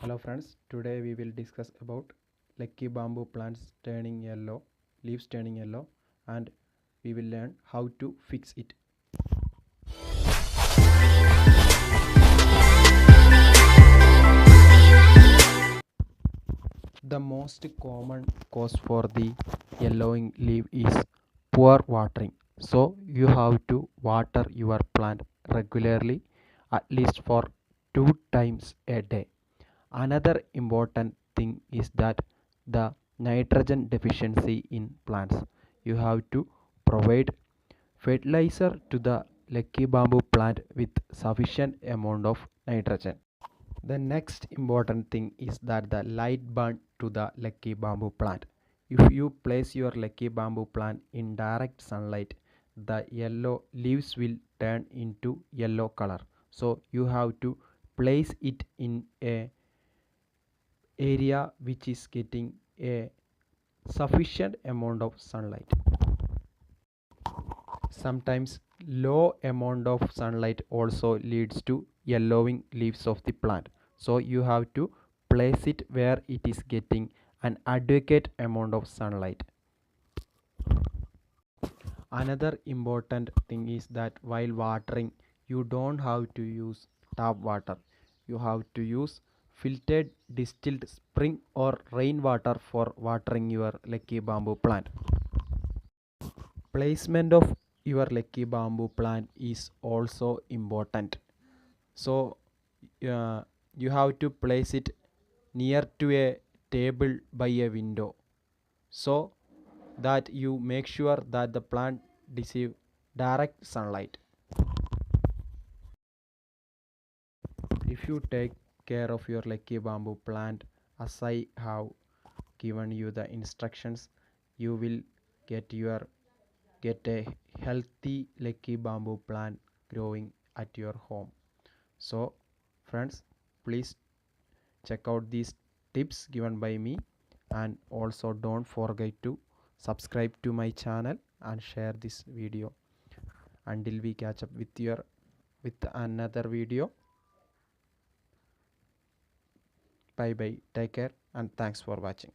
Hello friends, today we will discuss about lucky bamboo plants turning yellow, leaves turning yellow, and we will learn how to fix it. The most common cause for the yellowing leaf is poor watering. So you have to water your plant regularly, at least for 2 times a day. Another important thing is that the nitrogen deficiency in plants. You have to provide fertilizer to the lucky bamboo plant with sufficient amount of nitrogen. The next important thing is that the light burn to the lucky bamboo plant. If you place your lucky bamboo plant in direct sunlight, the yellow leaves will turn into yellow color. So you have to place it in a area which is getting a sufficient amount of sunlight. Sometimes low amount of sunlight also leads to yellowing leaves of the plant. So you have to place it where it is getting an adequate amount of sunlight. Another important thing is that while watering, you don't have to use tap water. You have to use filtered distilled spring or rainwater for watering your lucky bamboo plant. Placement of your lucky bamboo plant is also important. So you have to place it near to a table by a window, so that you make sure that the plant receive direct sunlight. If you take care of your lucky bamboo plant as I have given you the instructions, you will get a healthy lucky bamboo plant growing at your home. So friends, please check out these tips given by me, and also don't forget to subscribe to my channel and share this video. Until we catch up with another video, bye bye, take care, and thanks for watching.